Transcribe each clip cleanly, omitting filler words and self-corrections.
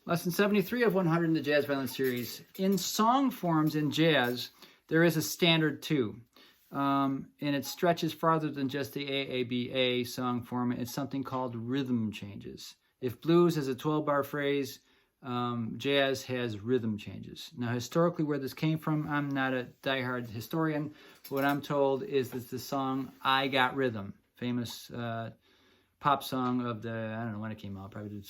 Lesson 73 of 100 in the Jazz Violin series. In song forms in jazz, there is a standard 2. And it stretches farther than just the AABA song form. It's something called rhythm changes. If blues has a 12-bar phrase, jazz has rhythm changes. Now, historically, where this came from, I'm not a diehard historian. What I'm told is that the song I Got Rhythm, famous pop song of the, I don't know when it came out, probably the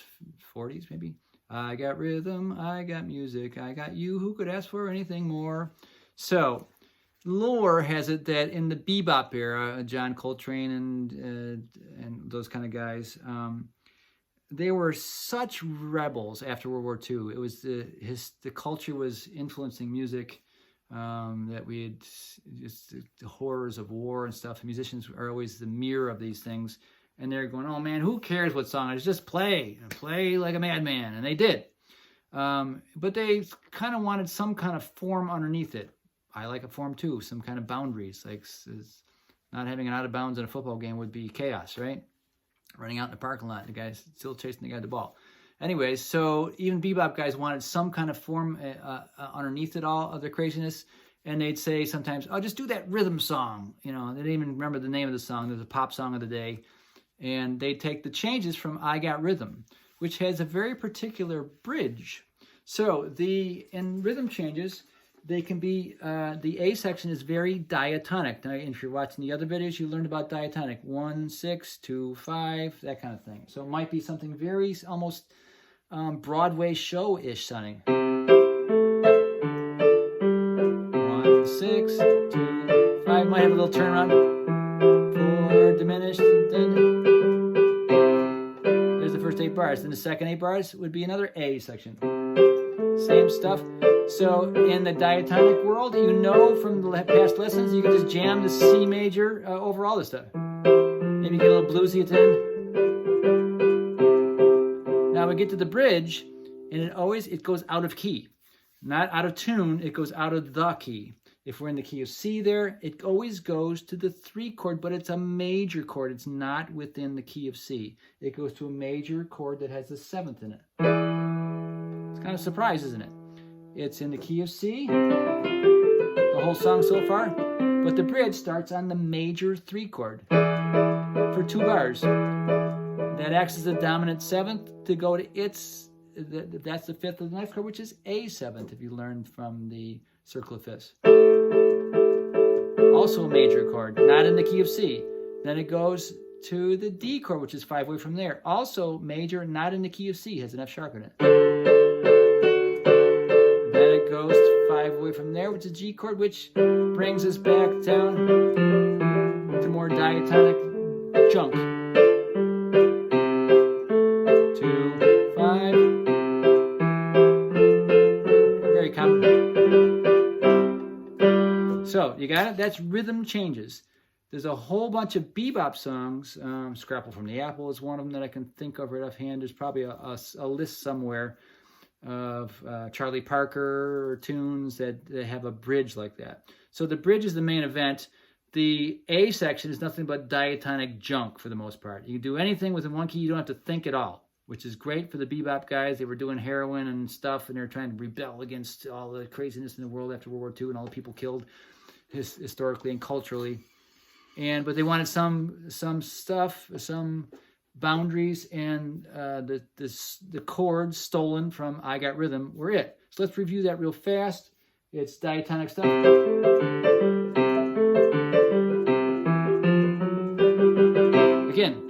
40s maybe. I got rhythm, I got music, I got you, who could ask for anything more? So, lore has it that in the bebop era, John Coltrane and those kind of guys, they were such rebels after World War II. It was the culture was influencing music, that we had just the horrors of war and stuff. The musicians are always the mirror of these things. And they're going, oh man, who cares what song it is? Just play like a madman. And they did. But they kind of wanted some kind of form underneath it. I like a form too, some kind of boundaries. Like not having an out of bounds in a football game would be chaos, right? Running out in the parking lot, the guy's still chasing the guy with the ball. Anyways, so even bebop guys wanted some kind of form underneath it all of their craziness. And they'd say sometimes, oh, just do that rhythm song. You know, they didn't even remember the name of the song. There's a pop song of the day. And they take the changes from I Got Rhythm, which has a very particular bridge. So in rhythm changes, they can be, the A section is very diatonic. Now, if you're watching the other videos, you learned about diatonic. 1, 6, 2, 5, that kind of thing. So it might be something very almost Broadway show-ish sounding. 1, 6, 2, 5. Might have a little turnaround. 4, diminished, then there's the first 8 bars. Then the second 8 bars would be another A section. Same stuff. So in the diatonic world, you know from the past lessons, you can just jam the C major over all this stuff. Maybe get a little bluesy at the end. Now we get to the bridge, and it goes out of key. Not out of tune, it goes out of the key. If we're in the key of C there, it always goes to the 3 chord, but it's a major chord. It's not within the key of C. It goes to a major chord that has the 7th in it. It's kind of a surprise, isn't it? It's in the key of C, the whole song so far, but the bridge starts on the major 3 chord for 2 bars. That acts as the dominant 7th to go to its, that's the 5th of the next chord, which is A 7th, if you learned from the circle of fifths. Also a major chord, not in the key of C. Then it goes to the D chord, which is 5 away from there. Also major, not in the key of C, has an F sharp in it. Then it goes to 5 away from there, which is G chord, which brings us back down to more diatonic junk. 2, 5. Very common. So, you got it? That's rhythm changes. There's a whole bunch of bebop songs. Scrapple from the Apple is one of them that I can think of right offhand. There's probably a list somewhere of Charlie Parker tunes that have a bridge like that. So the bridge is the main event. The A section is nothing but diatonic junk for the most part. You can do anything within one key. You don't have to think at all, which is great for the bebop guys. They were doing heroin and stuff, and they were trying to rebel against all the craziness in the world after World War II and all the people killed historically and culturally. But they wanted some stuff, some boundaries, and the chords stolen from I Got Rhythm were it. So let's review that real fast. It's diatonic stuff. Again.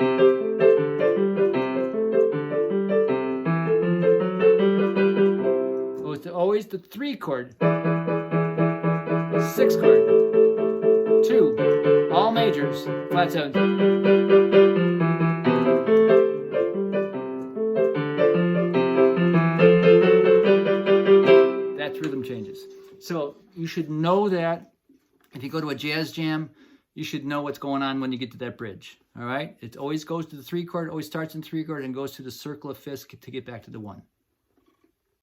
Always the 3 chord, 6 chord, 2, all majors, flat 7. That's rhythm changes. So you should know that. If you go to a jazz jam, you should know what's going on when you get to that bridge. All right? It always goes to the 3 chord, always starts in 3 chord and goes to the circle of fifths to get back to the 1.